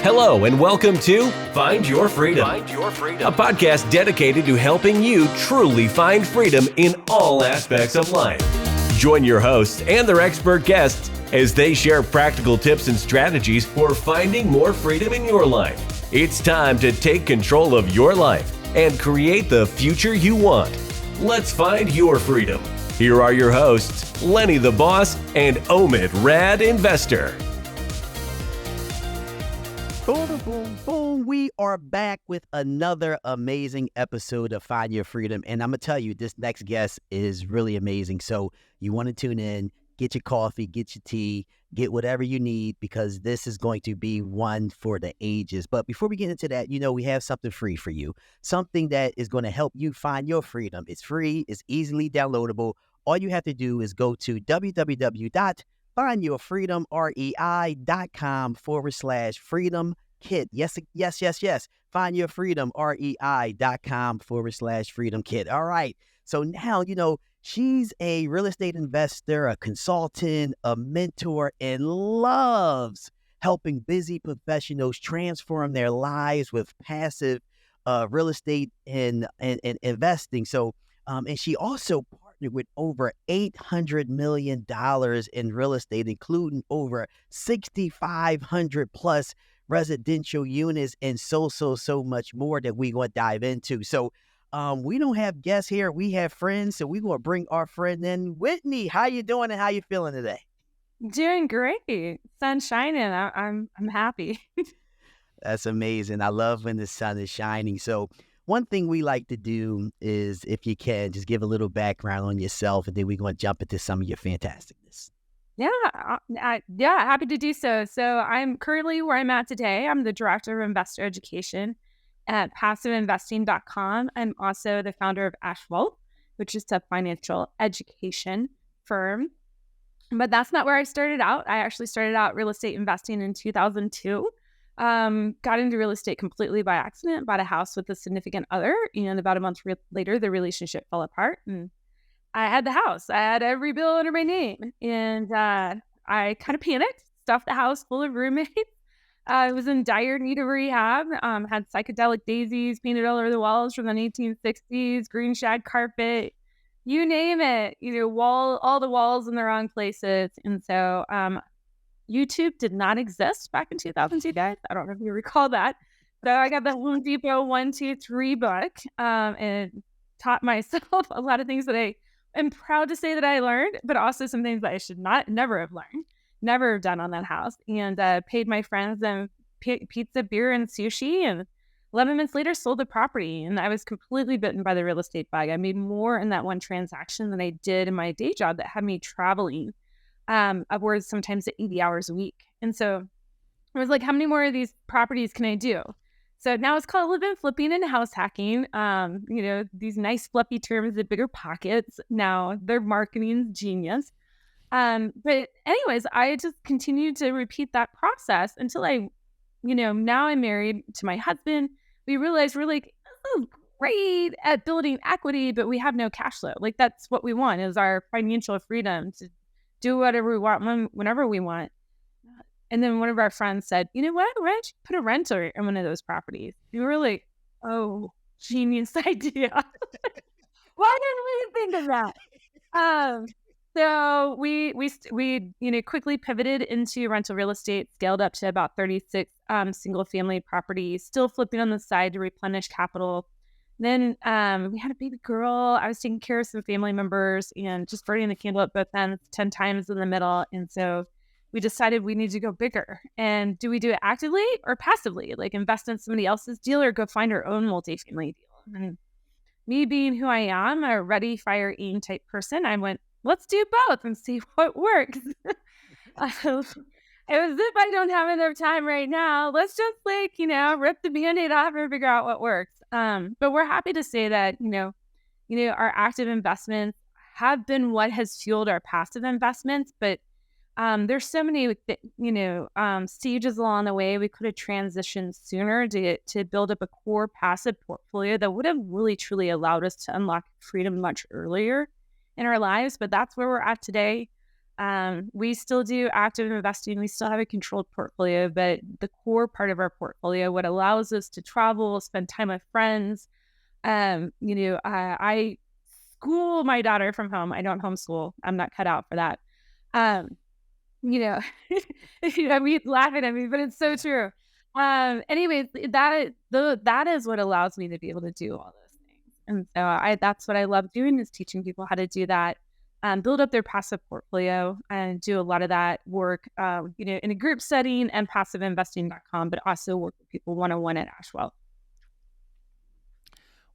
Hello and welcome to Find Your Freedom, a podcast dedicated to helping you truly find freedom in all aspects of life. Join your hosts and their expert guests as they share practical tips and strategies for finding more freedom in your life. It's time to take control of your life and create the future you want. Let's find your freedom. Here are your hosts, Lenny the Boss and Omid Rad Investor. Boom, boom, boom. We are back with another amazing episode of Find Your Freedom. And I'm going to tell you, this next guest is really amazing. So you want to tune in, get your coffee, get your tea, get whatever you need, because this is going to be one for the ages. But before we get into that, we have something free for you, something that is going to help you find your freedom. It's free. It's easily downloadable. All you have to do is go to findyourfreedomrei.com/freedom kit. Yes. Findyourfreedomrei.com/freedom kit. All right. So now, she's a real estate investor, a consultant, a mentor, and loves helping busy professionals transform their lives with passive real estate and investing. So, and she also partnered with over $800 million in real estate, including over 6,500 plus residential units and so much more that we're going to dive into. So we don't have guests here. We have friends. So we're going to bring our friend in. Whitney, how you doing and how you feeling today? Doing great. Sun's shining. I'm happy. That's amazing. I love when the sun is shining. So one thing we like to do is, if you can, just give a little background on yourself, and then we're going to jump into some of your fantasticness. Yeah, happy to do so. So I'm currently where I'm at today. I'm the Director of Investor Education at PassiveInvesting.com. I'm also the founder of Ashwell, which is a financial education firm. But that's not where I started out. I actually started out real estate investing in 2002. Got into real estate completely by accident, bought a house with a significant other, and about a month later, the relationship fell apart, and I had the house. I had every bill under my name, and I kind of panicked, stuffed the house full of roommates. I was in dire need of rehab, had psychedelic daisies painted all over the walls from the 1960s, green shag carpet, you name it, all the walls in the wrong places. And so YouTube did not exist back in 2002, guys. I don't know if you recall that. So I got the Home Depot 1, 2, 3 book and taught myself a lot of things that I am proud to say that I learned, but also some things that I should never have learned, never have done on that house. And paid my friends and pizza, beer, and sushi. And 11 months later, sold the property. And I was completely bitten by the real estate bug. I made more in that one transaction than I did in my day job that had me traveling upwards sometimes to 80 hours a week. And so I was like, how many more of these properties can I do? So now it's called live-in flipping and house hacking. These nice fluffy terms with bigger pockets. Now their marketing's genius. But anyways, I just continued to repeat that process until now I'm married to my husband. We realized we're like, this is great at building equity, but we have no cash flow. Like, that's what we want, is our financial freedom to do whatever we want whenever we want. And then one of our friends said, you know what? Why don't you put a renter in one of those properties? We were like, oh, genius idea. Why didn't we think of that? So we quickly pivoted into rental real estate, scaled up to about 36 single family properties, still flipping on the side to replenish capital. Then we had a baby girl. I was taking care of some family members and just burning the candle at both ends, 10 times in the middle. And so we decided we need to go bigger. And do we do it actively or passively, like invest in somebody else's deal or go find our own multifamily deal? And me being who I am, a ready, fire, aim type person, I went, let's do both and see what works. It was, if I don't have enough time right now, let's just rip the Band-Aid off and figure out what works. But we're happy to say that, our active investments have been what has fueled our passive investments. But there's so many, stages along the way. We could have transitioned sooner to build up a core passive portfolio that would have really, truly allowed us to unlock freedom much earlier in our lives. But that's where we're at today. We still do active investing. We still have a controlled portfolio, but the core part of our portfolio, what allows us to travel, spend time with friends. I school my daughter from home. I don't homeschool. I'm not cut out for that. Um, you know, we laughing at me, but it's so true. Anyways, that is what allows me to be able to do all those things. And so that's what I love doing, is teaching people how to do that, build up their passive portfolio, and do a lot of that work, in a group setting and passiveinvesting.com, but also work with people one-on-one at Ashwell.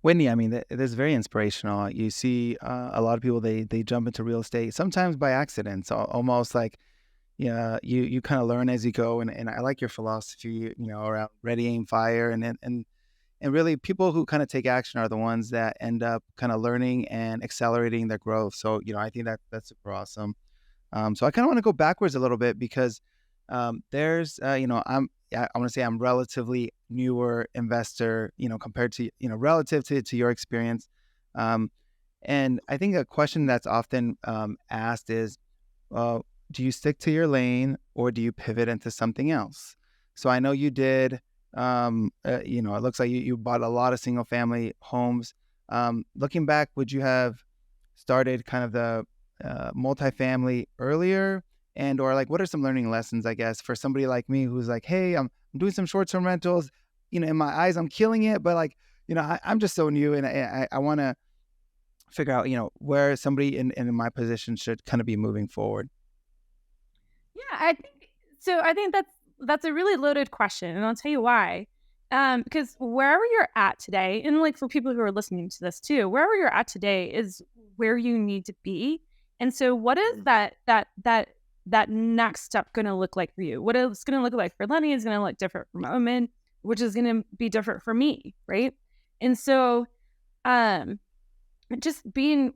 Whitney, I mean, this is very inspirational. You see a lot of people, they jump into real estate, sometimes by accident. So almost like, you kind of learn as you go. And I like your philosophy, around ready, aim, fire. And really people who kind of take action are the ones that end up kind of learning and accelerating their growth. So, I think that's super awesome. So I kind of want to go backwards a little bit, because there's, I want to say I'm relatively newer investor, compared to, relative to your experience. And I think a question that's often asked is, do you stick to your lane, or do you pivot into something else? So I know you did, it looks like you bought a lot of single family homes. Looking back, would you have started kind of the multifamily earlier? And, or like, what are some learning lessons, I guess, for somebody like me who's like, hey, I'm doing some short-term rentals, in my eyes, I'm killing it, but like, I'm just so new, and I want to figure out, where somebody in my position should kind of be moving forward. Yeah, I think that's a really loaded question, and I'll tell you why. Because wherever you're at today, and like for people who are listening to this too, wherever you're at today is where you need to be. And so what is that next step going to look like for you? What it's going to look like for Lenny is going to look different for Omen, which is going to be different for me, right? And so just being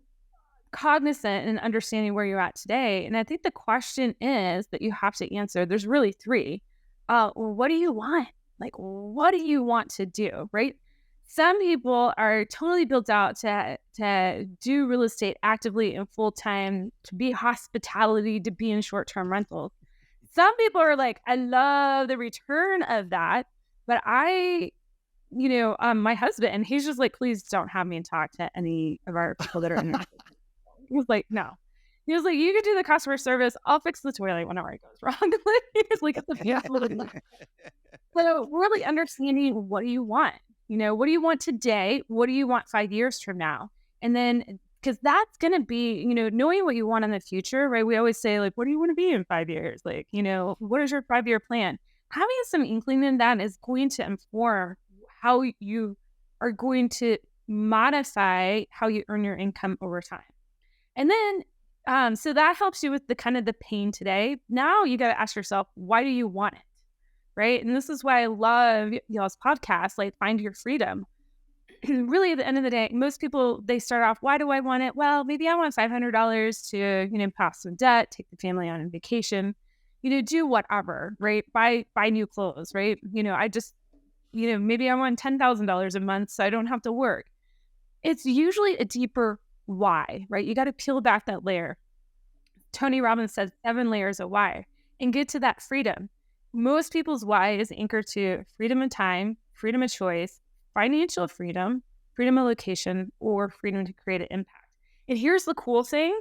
cognizant and understanding where you're at today. And I think the question is that you have to answer, there's really three. What do you want? Like, what do you want to do, right? Some people are totally built out to do real estate actively and full-time, to be hospitality, to be in short-term rentals. Some people are like, I love the return of that, but my husband, he's just like, please don't have me talk to any of our people that are in there. He was like, no. He was like, you could do the customer service. I'll fix the toilet whenever it goes wrong. He's like, so really understanding, what do you want? What do you want today? What do you want 5 years from now? And then, because that's going to be, knowing what you want in the future, right? We always say, like, what do you want to be in 5 years? Like, what is your 5-year plan? Having some inkling in that is going to inform how you are going to modify how you earn your income over time. And then, so that helps you with the kind of the pain today. Now you got to ask yourself, why do you want it? Right. And this is why I love y'all's podcast, like Find Your Freedom. Really, at the end of the day, most people, they start off, why do I want it? Well, maybe I want $500 to, pay off some debt, take the family on a vacation, do whatever, right? Buy new clothes, right? I just, maybe I want $10,000 a month so I don't have to work. It's usually a deeper why, right? You got to peel back that layer. Tony Robbins says 7 layers of why, and get to that freedom. Most people's why is anchored to freedom of time, freedom of choice, financial freedom, freedom of location, or freedom to create an impact. And here's the cool thing.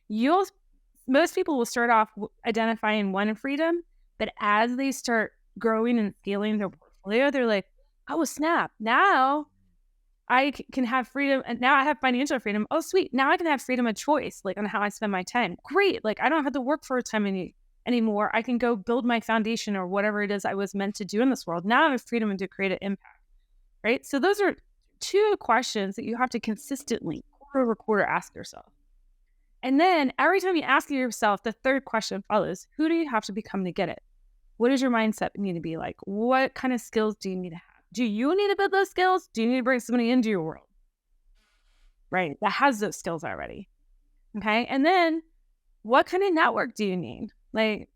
Most people will start off identifying one freedom, but as they start growing and scaling their portfolio, they're like, oh, snap. Now I can have freedom, and now I have financial freedom. Oh, sweet. Now I can have freedom of choice, like on how I spend my time. Great. Like I don't have to work for a time anymore. I can go build my foundation or whatever it is I was meant to do in this world. Now I have freedom to create an impact, right? So those are 2 questions that you have to consistently, quarter over quarter, ask yourself. And then every time you ask yourself, the 3rd question follows. Who do you have to become to get it? What does your mindset need to be like? What kind of skills do you need to have? Do you need to build those skills? Do you need to bring somebody into your world, right, that has those skills already? Okay. And then what kind of network do you need? Like,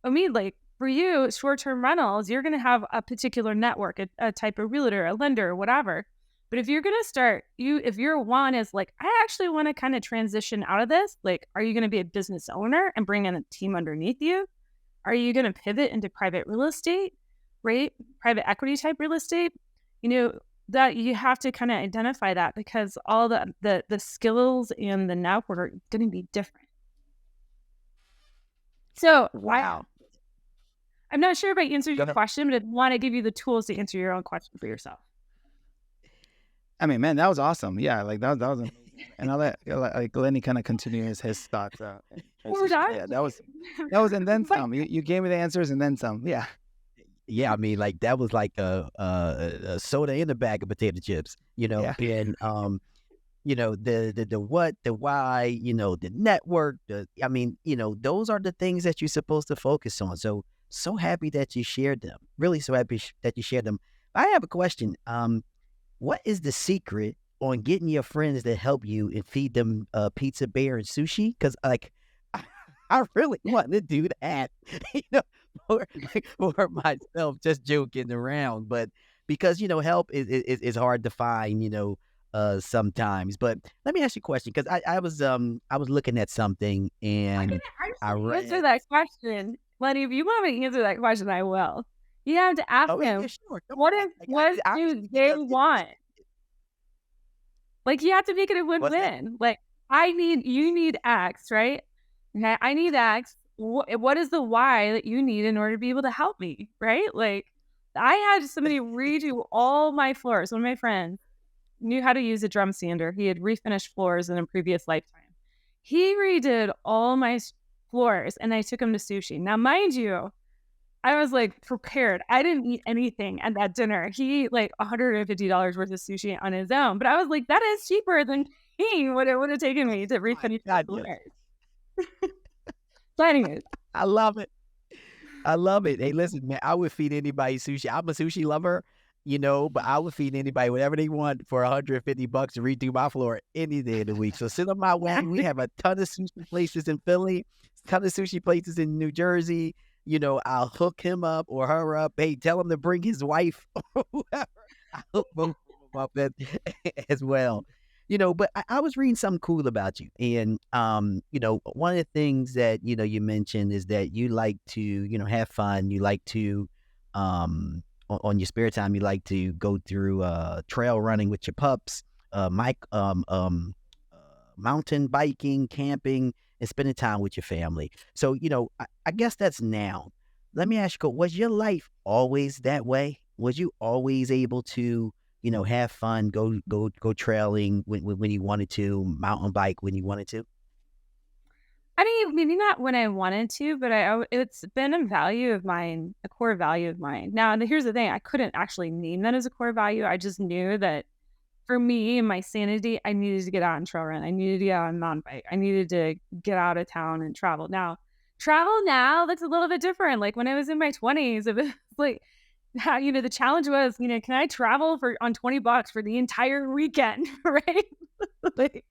for you, short-term rentals, you're going to have a particular network, a type of realtor, a lender, whatever. But if you're going to start, if your one is like, I actually want to kind of transition out of this, like, are you going to be a business owner and bring in a team underneath you? Are you going to pivot into private real estate, right? Private equity type real estate? That you have to kind of identify that, because all the skills and the network are going to be different. So, Wow. I'm not sure if I answered your question, but I want to give you the tools to answer your own question for yourself. I mean, man, that was awesome. Yeah, like that was amazing. And I'll let Lenny kind of continue his thoughts. We're done? Yeah, that was and then some. You gave me the answers and then some. Yeah. Yeah, I mean, like that was like a soda in a bag of potato chips, Yeah. And the what, the why, the network, those are the things that you're supposed to focus on. So happy that you shared them. Really so happy that you shared them. I have a question. What is the secret on getting your friends to help you and feed them pizza, bear, and sushi? Because I really want to do that, for myself, just joking around. But because, help is hard to find, sometimes. But let me ask you a question, because I was looking at something and I read. Answer that question. Lenny, if you want me to answer that question, I will. You have to ask them, Yeah, sure. what do they want? Like, you have to make it a win-win. Like, you need X, right? Okay, I need X. What is the Y that you need in order to be able to help me, right? Like, I had somebody redo all my floors. One of my friends knew how to use a drum sander. He had refinished floors in a previous lifetime. He redid all my floors, and I took him to sushi. Now, mind you, I was like prepared. I didn't eat anything at that dinner. He ate like $150 worth of sushi on his own. But I was like, that is cheaper than paying what it would have taken me to refinish the floors. So anyways. I love it. Hey, listen, man, I would feed anybody sushi. I'm a sushi lover, but I would feed anybody whatever they want for $150 to redo my floor any day of the week. So send them my way. We have a ton of sushi places in Philly, a ton of sushi places in New Jersey. I'll hook him up or her up. Hey, tell him to bring his wife or whoever. I'll hook both of them up as well. But I was reading something cool about you. And, one of the things that, you mentioned is that you like to, have fun. You like to, on your spare time, you like to go through trail running with your pups, mountain biking, camping, and spending time with your family. So, I guess that's now. Let me ask you, was your life always that way? Was you always able to, have fun, go trailing when you wanted to, mountain bike when you wanted to? I mean, maybe not when I wanted to, but it's been a value of mine, a core value of mine. Now, here's the thing. I couldn't actually name that as a core value. I just knew that for me and my sanity, I needed to get out and trail run. I needed to get out on mountain bike. I needed to get out of town and travel. Now, that's a little bit different. Like when I was in my 20s, it was like, the challenge was, can I travel on $20 for the entire weekend, right? Like,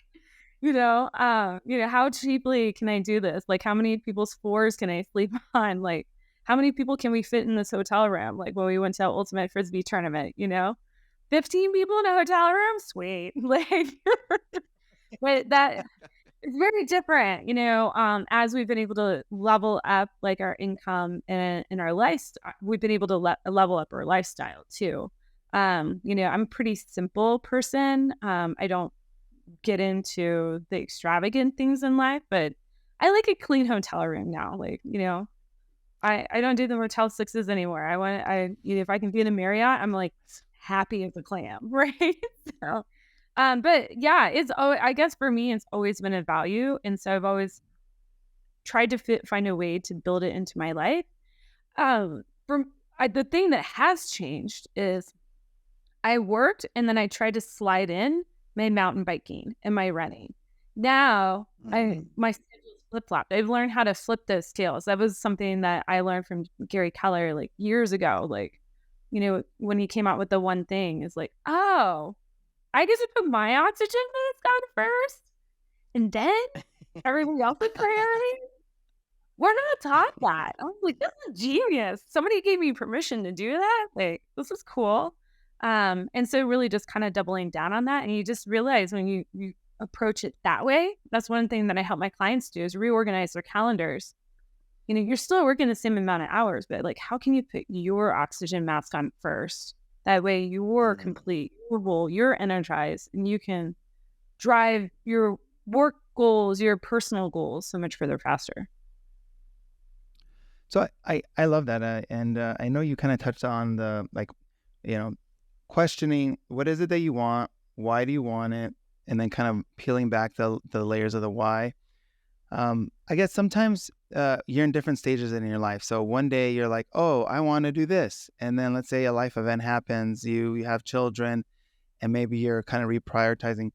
how cheaply can I do this? Like, how many people's floors can I sleep on? Like, how many people can we fit in this hotel room? Like when we went to Ultimate Frisbee tournament, 15 people in a hotel room? Sweet. Like, but that it's very different, as we've been able to level up like our income and our lifestyle, we've been able to level up our lifestyle too. I'm a pretty simple person. I don't get into the extravagant things in life, but I like a clean hotel room now. Like, I don't do the Motel 6s anymore. If I can be in a Marriott, I'm like happy as a clam, right? So, but yeah, I guess for me, it's always been a value. And so I've always tried to find a way to build it into my life. The thing that has changed is I worked and then I tried to slide in my mountain biking and my running. Now my schedule's flip-flopped. I've learned how to flip those scales. That was something that I learned from Gary Keller like years ago. Like, when he came out with the one thing, is like, oh, I get to put my oxygen minutes down first, and then everything else is priority. We're not taught that. I was like, this is genius. Somebody gave me permission to do that. Like, this is cool. And so really just kind of doubling down on that. And you just realize when you approach it that way, that's one thing that I help my clients do is reorganize their calendars. You're still working the same amount of hours, but like, how can you put your oxygen mask on first? That way you're complete, you're whole, you're energized, and you can drive your work goals, your personal goals so much further faster. So I love that. And I know you kind of touched on the, questioning what is it that you want? Why do you want it? And then kind of peeling back the layers of the why. I guess sometimes you're in different stages in your life. So one day you're like, oh, I want to do this. And then let's say a life event happens, you have children, and maybe you're kind of reprioritizing.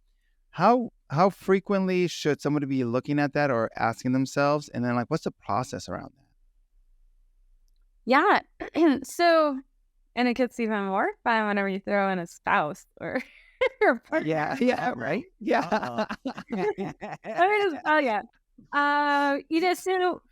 How frequently should somebody be looking at that or asking themselves? And then what's the process around that? Yeah. So, and it gets even more fun whenever you throw in a spouse or your partner. Yeah, right. Yeah. Yeah. So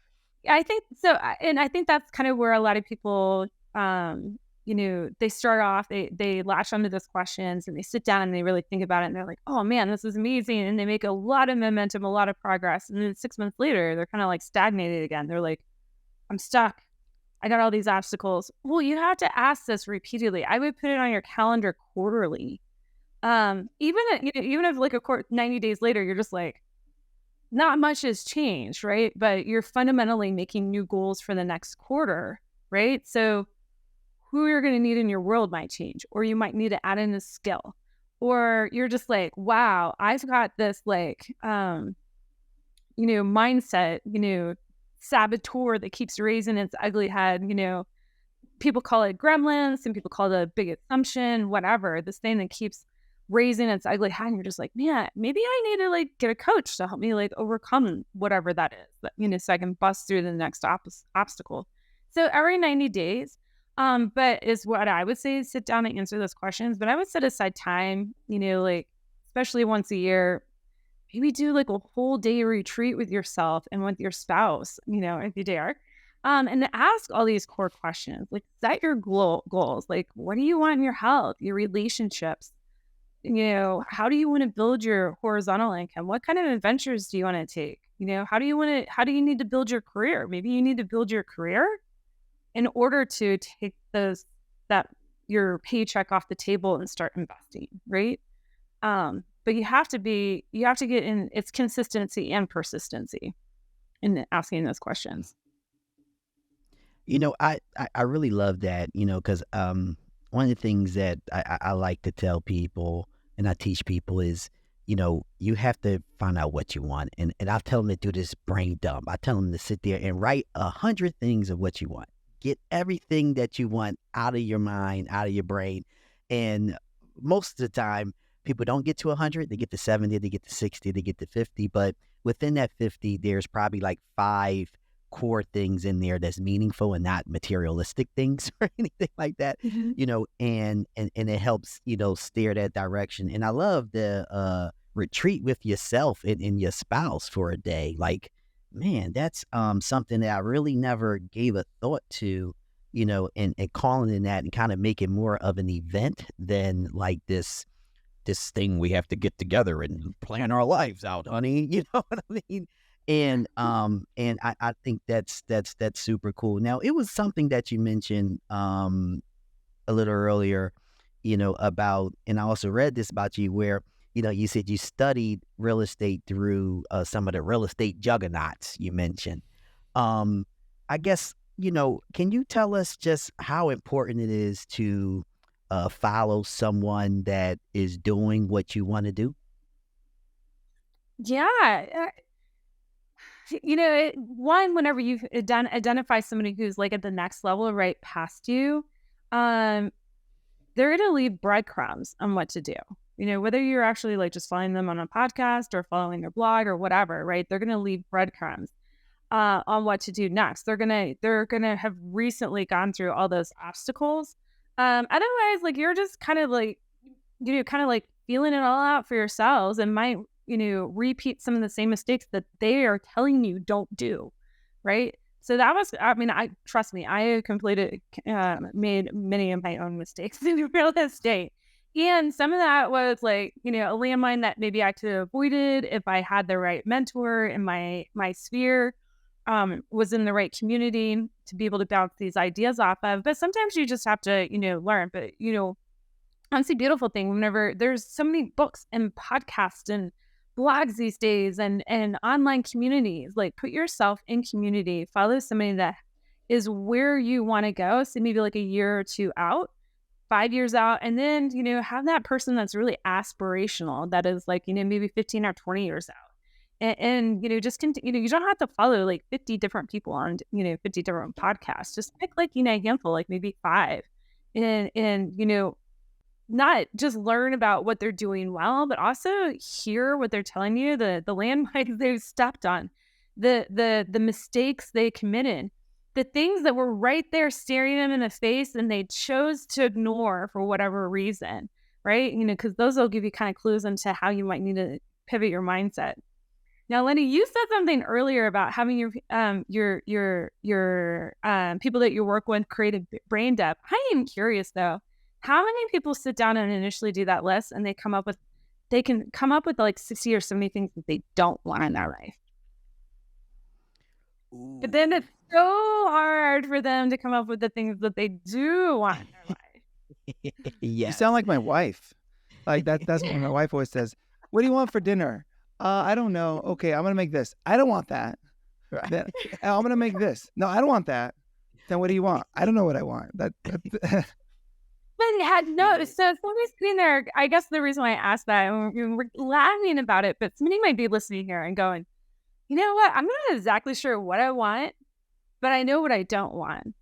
I think so, and I think that's kind of where a lot of people, they start off, they latch onto those questions and they sit down and they really think about it and they're like, oh man, this is amazing, and they make a lot of momentum, a lot of progress, and then 6 months later, they're kind of like stagnated again. They're like, I'm stuck. I got all these obstacles. Well, you have to ask this repeatedly. I would put it on your calendar quarterly. Even if like 90 days later, you're just like, not much has changed, right? But you're fundamentally making new goals for the next quarter, right? So who you're going to need in your world might change, or you might need to add in a skill, or you're just like, wow, I've got this mindset, saboteur that keeps raising its ugly head. People call it gremlins, some people call it a big assumption, whatever, this thing that keeps raising its ugly head, and you're just like, man, maybe I need to get a coach to help me overcome whatever that is, so I can bust through the next obstacle. So every 90 days, but is what I would say, sit down and answer those questions. But I would set aside time, especially once a year, maybe do a whole day retreat with yourself and with your spouse, if you dare. And to ask all these core questions, set your goals. What do you want in your health, your relationships? How do you want to build your horizontal income? What kind of adventures do you want to take? How do you need to build your career? Maybe you need to build your career in order to take your paycheck off the table and start investing, right? But you have to get in, it's consistency and persistency in asking those questions. I really love that, because one of the things that I like to tell people and I teach people is, you have to find out what you want. And I tell them to do this brain dump. I tell them to sit there and write 100 things of what you want. Get everything that you want out of your mind, out of your brain. And most of the time, people don't get to 100. They get to 70, they get to 60, they get to 50. But within that 50, there's probably 5 core things in there that's meaningful and not materialistic things or anything like that, and it helps, steer that direction. And I love the retreat with yourself and your spouse for a day. Man, that's something that I really never gave a thought to, and calling in that and kind of make it more of an event than this thing we have to get together and plan our lives out, honey. You know what I mean? And I think that's super cool. Now, it was something that you mentioned a little earlier, about, and I also read this about you where, you said you studied real estate through some of the real estate juggernauts you mentioned. I guess, can you tell us just how important it is to follow someone that is doing what you want to do? Yeah. Whenever you identify somebody who's at the next level right past you, they're going to leave breadcrumbs on what to do. Whether you're actually just following them on a podcast or following their blog or whatever, right? They're going to leave breadcrumbs on what to do next. They're gonna have recently gone through all those obstacles. Otherwise, you're just kind of feeling it all out for yourselves and might repeat some of the same mistakes that they are telling you don't do, right? So that was, I mean, trust me, I made many of my own mistakes in real estate. And some of that was like, a landmine that maybe I could have avoided if I had the right mentor in my sphere, was in the right community to be able to bounce these ideas off of. But sometimes you just have to, learn. But, that's the beautiful thing. Whenever there's so many books and podcasts and blogs these days and online communities, like put yourself in community, follow somebody that is where you want to go. So maybe like a year or two out, 5 years out, and then, have that person that's really aspirational, that is like, maybe 15 or 20 years out. And just continue, you don't have to follow like 50 different people on, 50 different podcasts. Just pick like, a handful, like maybe 5 and not just learn about what they're doing well, but also hear what they're telling you, the landmines they've stepped on, the mistakes they committed, the things that were right there staring them in the face and they chose to ignore for whatever reason, right? Because those will give you kind of clues into how you might need to pivot your mindset. Now, Lenny, you said something earlier about having your people that you work with create a brain dump. I am curious though, how many people sit down and initially do that list and they can come up with like 60 or 70 things that they don't want in their life? Ooh. But then it's so hard for them to come up with the things that they do want in their life. Yeah. You sound like my wife. Like that's what my wife always says. What do you want for dinner? I don't know. Okay, I'm going to make this. I don't want that. Right. Then, I'm going to make this. No, I don't want that. Then what do you want? I don't know what I want. But yeah, no. So somebody's sitting there. I guess the reason why I asked that, we're laughing about it, but somebody might be listening here and going, you know what? I'm not exactly sure what I want, but I know what I don't want.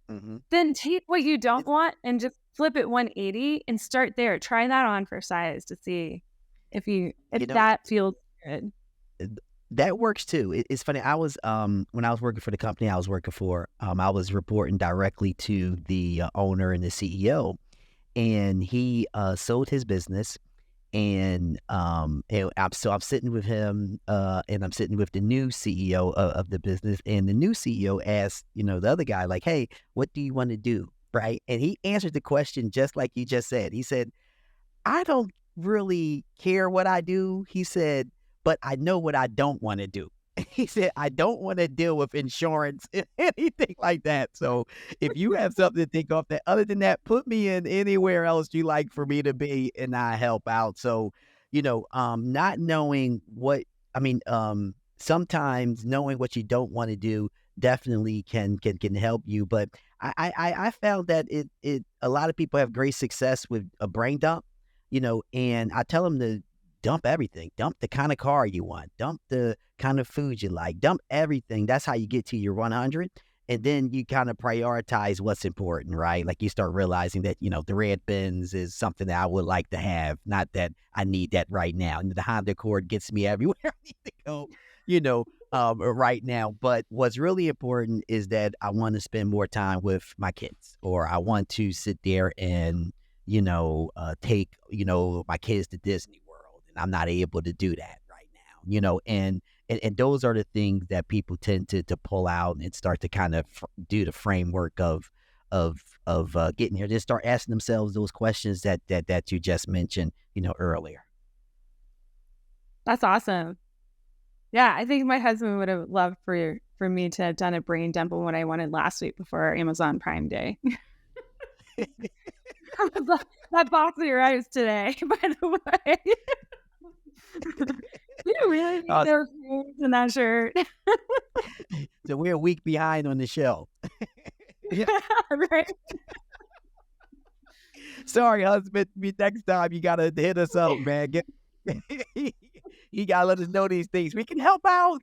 Mm-hmm. Then take what you don't want and just flip it 180 and start there. Try that on for size to see if that feels good. That works too. It's funny. I was when I was working for the company I was working for, I was reporting directly to the owner and the CEO, and he sold his business, and I'm sitting with him, and I'm sitting with the new CEO of the business, and the new CEO asked, the other guy, like, "Hey, what do you want to do?" Right? And he answered the question just like you just said. He said, "I don't really care what I do," he said, "but I know what I don't want to do." He said, "I don't want to deal with insurance, anything like that. So if you have something to think of that, other than that, put me in anywhere else you like for me to be, and I help out." So, not knowing sometimes knowing what you don't want to do definitely can help you. But I found that a lot of people have great success with a brain dump, and I tell them to dump everything. Dump the kind of car you want. Dump the kind of food you like. Dump everything. That's how you get to your 100. And then you kind of prioritize what's important, right? Like you start realizing that, the red Benz is something that I would like to have, not that I need that right now. And the Honda Accord gets me everywhere I need to go, right now. But what's really important is that I want to spend more time with my kids, or I want to sit there and, take, my kids to Disney World. And I'm not able to do that right now, and those are the things that people tend to pull out and start to kind of do the framework of getting here. Just start asking themselves those questions that you just mentioned, earlier. That's awesome. Yeah, I think my husband would have loved for me to have done a brain dump on what I wanted last week before Amazon Prime Day. That box arrives today, by the way. You really need those names in that shirt. So we're a week behind on the show. Yeah, right. Sorry, husband. Next time you gotta hit us up, man. You gotta let us know these things. We can help out.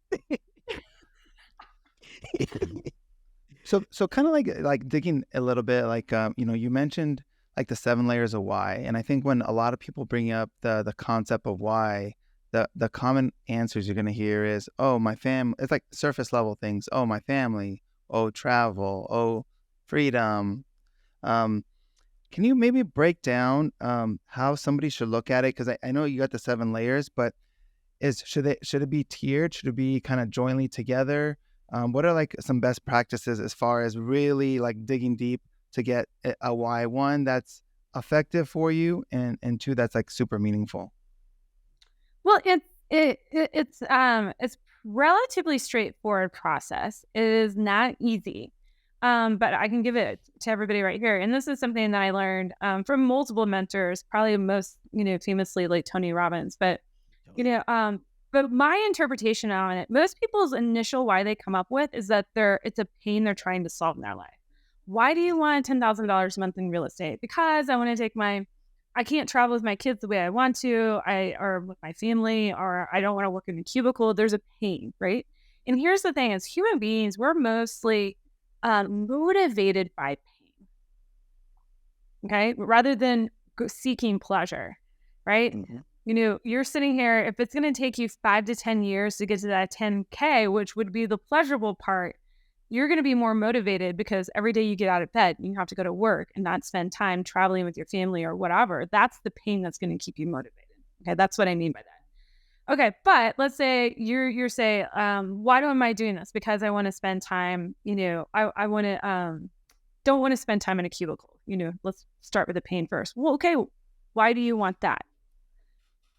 So kind of like digging a little bit, like you mentioned like the 7 layers of why, and I think when a lot of people bring up the concept of why, the common answers you're gonna hear is, oh, my family. It's like surface level things. Oh, my family. Oh, travel. Oh, freedom. Can you maybe break down how somebody should look at it? Because I know you got the 7 layers, but should it be tiered? Should it be kind of jointly together? What are like some best practices as far as really like digging deep to get a why? One, that's effective for you, and two, that's like super meaningful. Well, it's relatively straightforward process. It is not easy, but I can give it to everybody right here. And this is something that I learned from multiple mentors, probably most famously like Tony Robbins. But but my interpretation on it, most people's initial why they come up with is that it's a pain they're trying to solve in their life. Why do you want $10,000 a month in real estate? Because I want to I can't travel with my kids the way I want to, or with my family, or I don't want to work in a cubicle. There's a pain, right? And here's the thing: as human beings, we're mostly motivated by pain, okay, rather than seeking pleasure, right? Mm-hmm. You're sitting here. If it's going to take you 5 to 10 years to get to that 10K, which would be the pleasurable part, you're going to be more motivated because every day you get out of bed, you have to go to work and not spend time traveling with your family or whatever. That's the pain that's going to keep you motivated. Okay, that's what I mean by that. Okay, but let's say you're say, why am I doing this? Because I want to spend time. I want to don't want to spend time in a cubicle. Let's start with the pain first. Well, okay, why do you want that?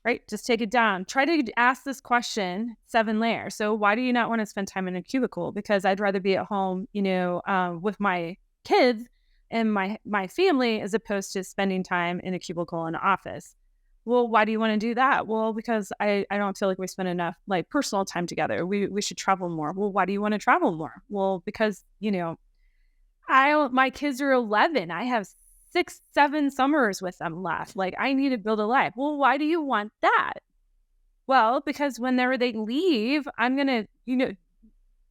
Right? Just take it down. Try to ask this question 7 layers. So why do you not want to spend time in a cubicle? Because I'd rather be at home, with my kids and my family as opposed to spending time in a cubicle in an office. Well, why do you want to do that? Well, because I don't feel like we spend enough like personal time together. We should travel more. Well, why do you want to travel more? Well, because, my kids are 11. I have 6, 7 summers with them left. Like, I need to build a life. Well, why do you want that? Well, because whenever they leave, I'm going to,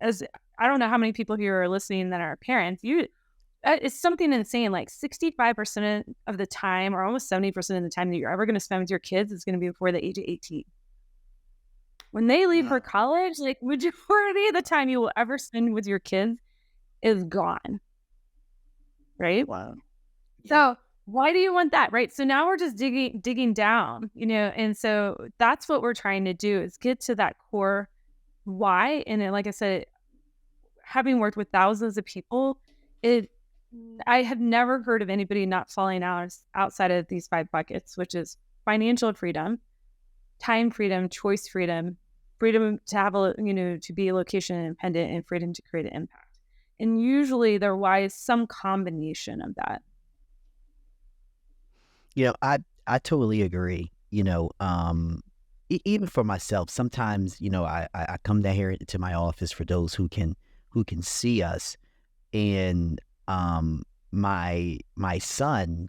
as I don't know how many people here are listening that are parents, it's something insane. Like 65% of the time, or almost 70% of the time that you're ever going to spend with your kids is going to be before the age of 18. When they leave for college, like majority of the time you will ever spend with your kids is gone. Right? Wow. So why do you want that? Right. So now we're just digging down, and so that's what we're trying to do is get to that core why. And then, like I said, having worked with thousands of people, I have never heard of anybody not falling outside of these 5 buckets, which is financial freedom, time freedom, choice freedom, freedom to have to be location independent, and freedom to create an impact. And usually their why is some combination of that. I totally agree. Even for myself, sometimes, I come down here to my office for those who can see us. And my son,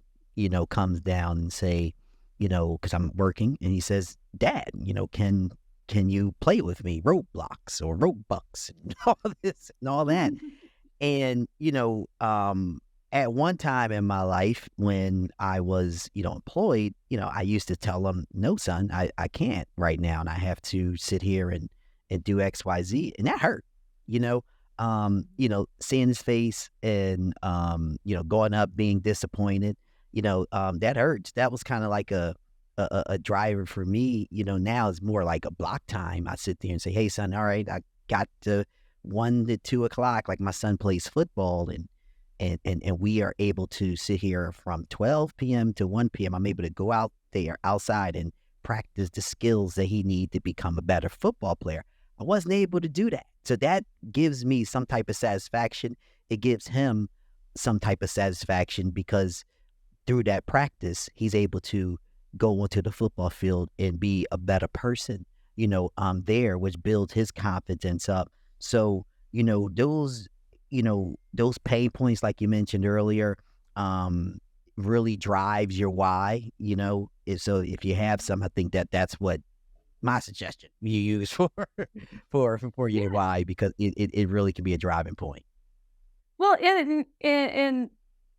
comes down and say, because I'm working, and he says, Dad, can you play with me Roblox or Robux and all this and all that? And, at one time in my life when I was, employed, I used to tell him, no, son, I can't right now. And I have to sit here and do X, Y, Z. And that hurt, seeing his face and, going up, being disappointed, that hurts. That was kind of like a driver for me. Now it's more like a block time. I sit there and say, hey, son, all right, I got to 1 to 2 o'clock. Like my son plays football, and we are able to sit here from 12 p.m. to 1 p.m. I'm able to go out there outside and practice the skills that he needs to become a better football player. I wasn't able to do that. So that gives me some type of satisfaction. It gives him some type of satisfaction because through that practice, he's able to go onto the football field and be a better person, there, which builds his confidence up. So, those pain points, like you mentioned earlier, really drives your why, So if you have some, I think that's what my suggestion you use for your why, because it really can be a driving point. Well, and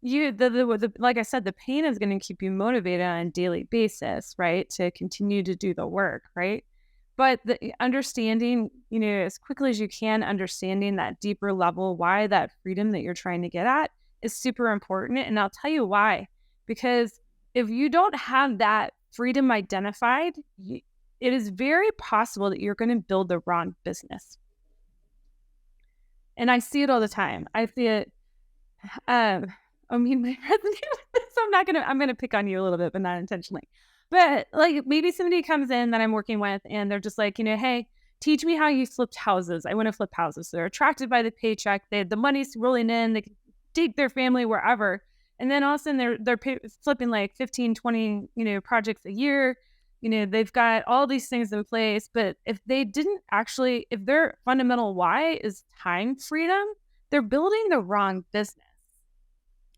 like I said, the pain is going to keep you motivated on a daily basis, right? To continue to do the work, right? But the understanding, as quickly as you can, understanding that deeper level, why that freedom that you're trying to get at is super important. And I'll tell you why. Because if you don't have that freedom identified, it is very possible that you're going to build the wrong business. And I see it all the time. I see it. I mean, my resident, so I'm gonna pick on you a little bit, but not intentionally. But like maybe somebody comes in that I'm working with and they're just like, hey, teach me how you flipped houses. I want to flip houses. So they're attracted by the paycheck. The money's rolling in. They can take their family wherever. And then all of a sudden they're flipping like 15, 20, projects a year. They've got all these things in place. But if their fundamental why is time freedom, they're building the wrong business.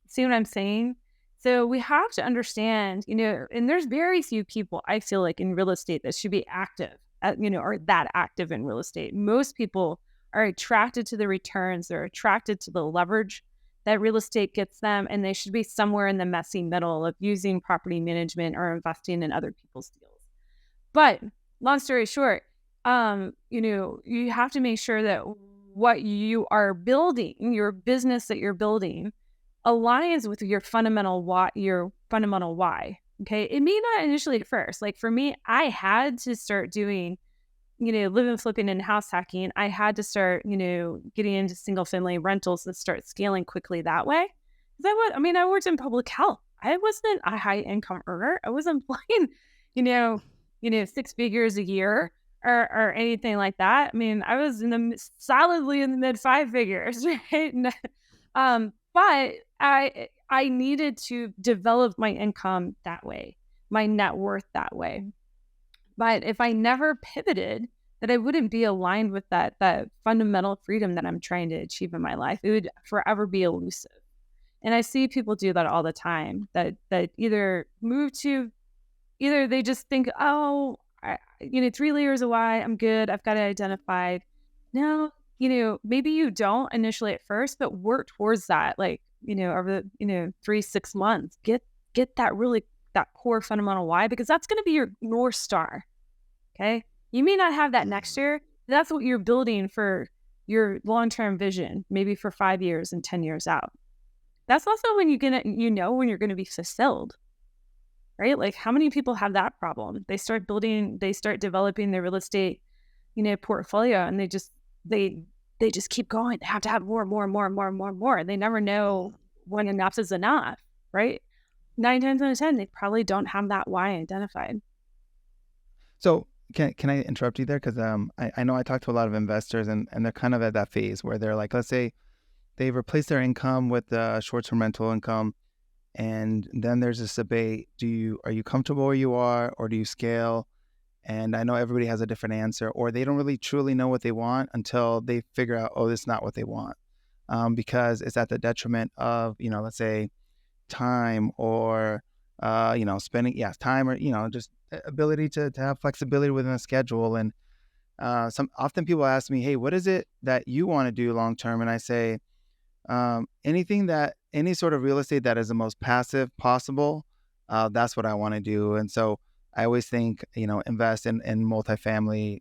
See what I'm saying? So we have to understand, and there's very few people I feel like in real estate that should be active, or that active in real estate. Most people are attracted to the returns. They're attracted to the leverage that real estate gets them, and they should be somewhere in the messy middle of using property management or investing in other people's deals. But long story short, you have to make sure that what you are building, your business that you're building, aligns with your fundamental why. Okay. It may not initially at first. Like for me, I had to start doing, living, flipping, and house hacking. I had to start, getting into single family rentals and start scaling quickly that way. I worked in public health. I wasn't a high income earner. I wasn't employing, 6 figures a year or anything like that. I mean, I was solidly in the mid 5 figures, right? But I needed to develop my income that way, my net worth that way. But if I never pivoted, that I wouldn't be aligned with that fundamental freedom that I'm trying to achieve in my life. It would forever be elusive. And I see people do that all the time, that either they just think, 3 layers of why, I'm good, I've got it identified. No, maybe you don't initially at first, but work towards that, like, over the, 3-6 months, get that core fundamental why, because that's going to be your North Star. Okay. You may not have that next year. That's what you're building for your long-term vision, maybe for 5 years and 10 years out. That's also when when you're going to be fulfilled, right? Like how many people have that problem? They start developing their real estate, portfolio, and they just keep going. They have to have more. They never know when enough is enough, right? 9 times out of 10, they probably don't have that why identified. So can I interrupt you there? Because I know I talk to a lot of investors and they're kind of at that phase where they're like, let's say they've replaced their income with short-term rental income, and then there's this debate: are you comfortable where you are, or do you scale? And I know everybody has a different answer, or they don't really truly know what they want until they figure out, this is not what they want, because it's at the detriment of, let's say, time or, spending, time, or, just ability to have flexibility within a schedule. And often people ask me, hey, what is it that you want to do long term? And I say, any sort of real estate that is the most passive possible, that's what I want to do. And so I always think, invest in multifamily,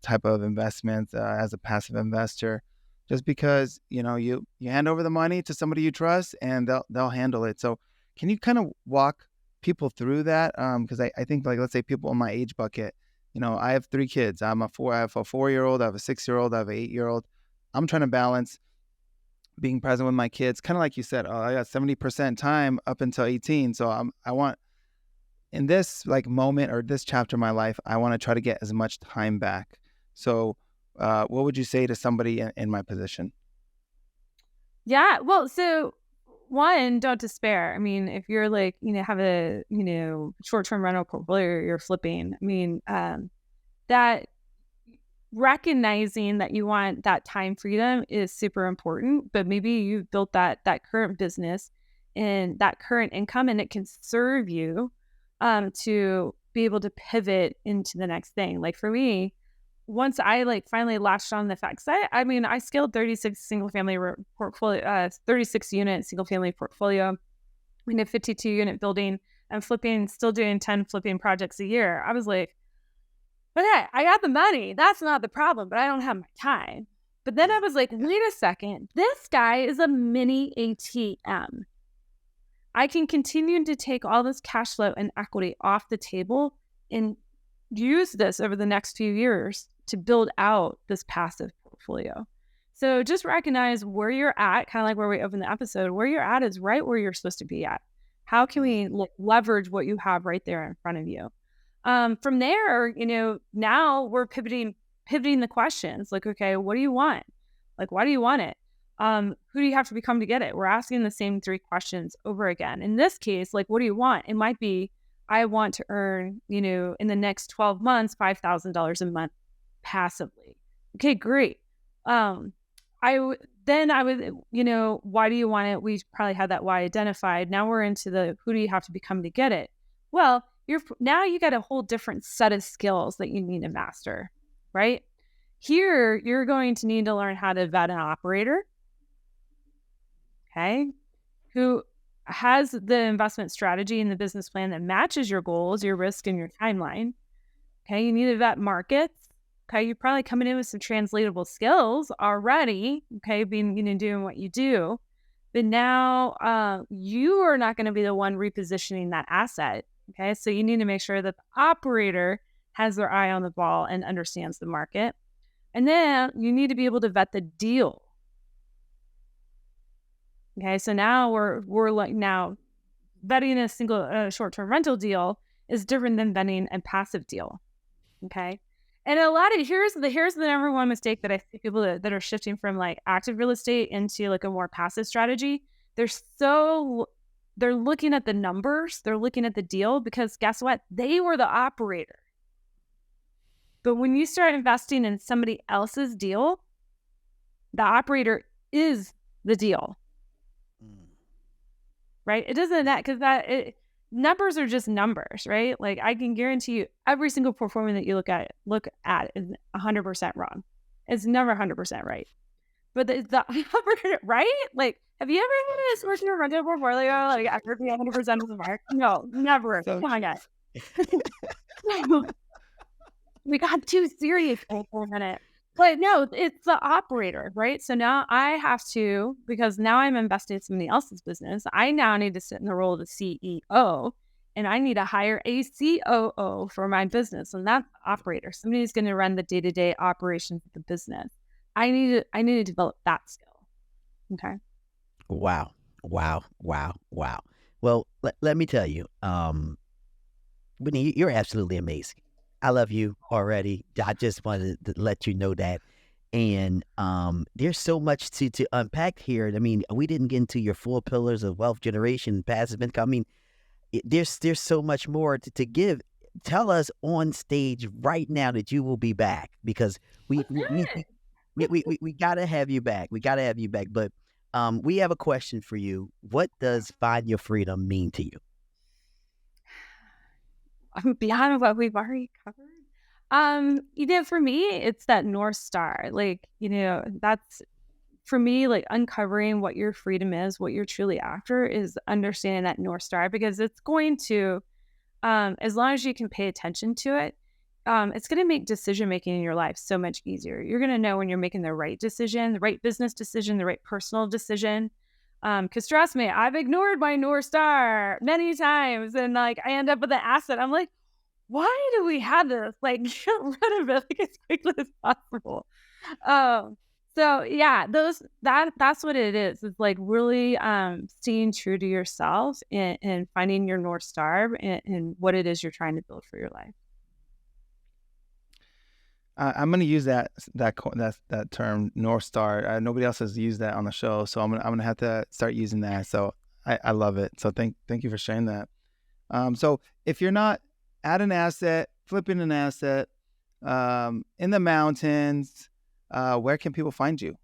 type of investments as a passive investor, just because, you hand over the money to somebody you trust and they'll handle it. So can you kind of walk people through that? Because I think, like, let's say people in my age bucket, I have 3 kids. I have a 4-year-old, I have a 6-year-old, I have an 8-year-old. I'm trying to balance being present with my kids, kind of like you said, I got 70% time up until 18. So I want, in this like moment or this chapter of my life, I want to try to get as much time back. So what would you say to somebody in my position? Yeah, well, so one, don't despair. I mean, if you're like, have a, short-term rental portfolio you're flipping, I mean, that recognizing that you want that time freedom is super important, but maybe you've built that current business and that current income, and it can serve you to be able to pivot into the next thing. Like for me, once I finally latched on the facts, I scaled 36 single family portfolio, 36 unit single family portfolio in a 52 unit building. I'm still doing 10 flipping projects a year. I was like, okay, I got the money. That's not the problem, but I don't have my time. But then I was like, wait a second. This guy is a mini ATM. I can continue to take all this cash flow and equity off the table and use this over the next few years to build out this passive portfolio. So just recognize where you're at, kind of like where we opened the episode, where you're at is right where you're supposed to be at. How can we leverage what you have right there in front of you? From there, now we're pivoting the questions. Like, okay, what do you want? Like, why do you want it? Who do you have to become to get it? We're asking the same 3 questions over again. In this case, like, what do you want? It might be, I want to earn, in the next 12 months, $5,000 a month passively. Okay, great. I would, why do you want it? We probably had that why identified. Now we're into the, who do you have to become to get it? Well, now you got a whole different set of skills that you need to master, right? Here, you're going to need to learn how to vet an operator, okay, who has the investment strategy and the business plan that matches your goals, your risk, and your timeline. Okay, you need to vet markets. Okay, you're probably coming in with some translatable skills already. Okay, doing what you do, but now you are not going to be the one repositioning that asset. Okay, so you need to make sure that the operator has their eye on the ball and understands the market, and then you need to be able to vet the deal. Okay, so now we're like now vetting a single short-term rental deal is different than vetting a passive deal. Okay, and here's the number one mistake that I see people that are shifting from like active real estate into like a more passive strategy. They're looking at the numbers, they're looking at the deal, because guess what? They were the operator. But when you start investing in somebody else's deal, the operator is the deal. Right? It doesn't that because numbers are just numbers, right? Like I can guarantee you every single portfolio that you look at is 100% wrong. It's never 100% right. But the operator, right? Like, have you ever had a short-term rental portfolio like after being 100% of the mark? No, never. Come on, guys. We got too serious for a minute. But no, it's the operator, right? So now I have to, because now I'm investing in somebody else's business, I now need to sit in the role of the CEO, and I need to hire a COO for my business, and that's the operator. Somebody's going to run the day-to-day operations of the business. I need to develop that skill. Okay. Wow. Well, let me tell you, Whitney, you're absolutely amazing. I love you already. I just wanted to let you know that. And there's so much to unpack here. I mean, we didn't get into your 4 pillars of wealth generation, passive income. I mean, there's so much more to give. Tell us on stage right now that you will be back, because we got to have you back. We got to have you back. But we have a question for you. What does find your freedom mean to you? Beyond what we've already covered. For me, it's that North Star. Like, that's for me, like uncovering what your freedom is, what you're truly after, is understanding that North Star, because it's going to, as long as you can pay attention to it, it's going to make decision-making in your life so much easier. You're going to know when you're making the right decision, the right business decision, the right personal decision. Because trust me, I've ignored my North Star many times, and like I end up with an asset. I'm like, why do we have this? Like, get rid of it like as quickly as possible. So yeah, that's what it is. It's like really staying true to yourself and finding your North Star and what it is you're trying to build for your life. I'm going to use that term North Star. Nobody else has used that on the show, so I'm gonna have to start using that. So I love it. So thank you for sharing that. So if you're not at an asset, flipping an asset, in the mountains, where can people find you?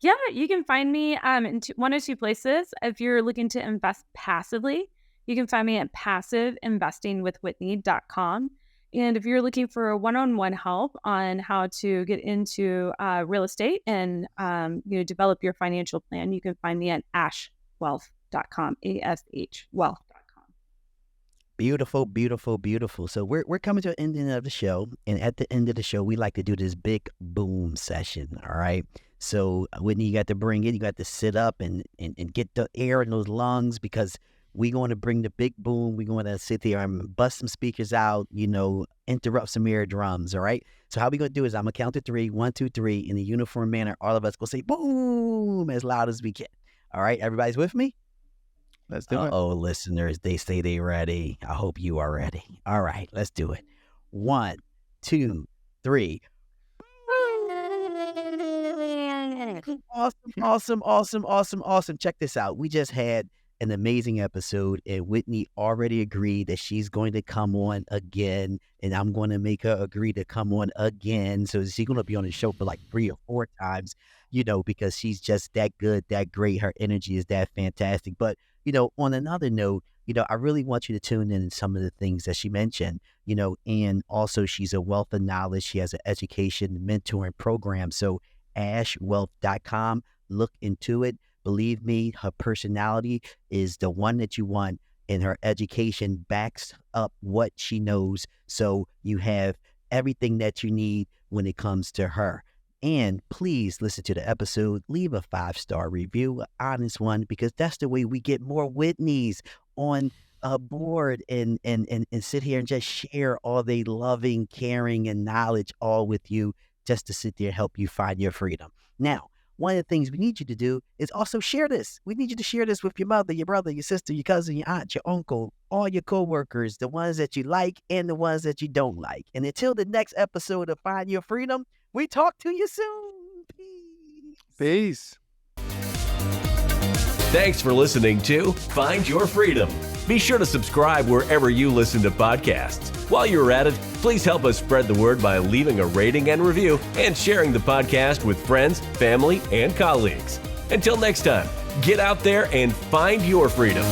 Yeah, you can find me in one or two places. If you're looking to invest passively, you can find me at passiveinvestingwithwhitney.com. And if you're looking for a one-on-one help on how to get into real estate and develop your financial plan, you can find me at ashwealth.com, ASH wealth.com. Beautiful, beautiful, beautiful. So we're coming to the ending of the show, and at the end of the show, we like to do this big boom session. All right. So Whitney, you got to bring it. You got to sit up and get the air in those lungs, because we're going to bring the big boom. We're going to sit there and bust some speakers out, interrupt some eardrums, all right? So how we going to do is I'm going to count to 3, 1, 2, 3, in a uniform manner. All of us going to say boom as loud as we can. All right, everybody's with me? Let's do it. Oh, listeners, they say they ready. I hope you are ready. All right, let's do it. 1, 2, 3. Awesome. Check this out. We just had an amazing episode, and Whitney already agreed that she's going to come on again, and I'm going to make her agree to come on again. So she's going to be on the show for like 3 or 4 times, because she's just that good, that great. Her energy is that fantastic. But, on another note, I really want you to tune in some of the things that she mentioned, and also she's a wealth of knowledge. She has an education mentoring program. So ashwealth.com, look into it. Believe me, her personality is the one that you want, and her education backs up what she knows. So you have everything that you need when it comes to her. And please listen to the episode, leave a 5-star review, an honest one, because that's the way we get more Whitneys on board and sit here and just share all the loving, caring, and knowledge all with you, just to sit there and help you find your freedom. Now, one of the things we need you to do is also share this. We need you to share this with your mother, your brother, your sister, your cousin, your aunt, your uncle, all your coworkers, the ones that you like and the ones that you don't like. And until the next episode of Find Your Freedom, we talk to you soon. Peace. Thanks for listening to Find Your Freedom. Be sure to subscribe wherever you listen to podcasts. While you're at it, please help us spread the word by leaving a rating and review and sharing the podcast with friends, family, and colleagues. Until next time, get out there and find your freedom.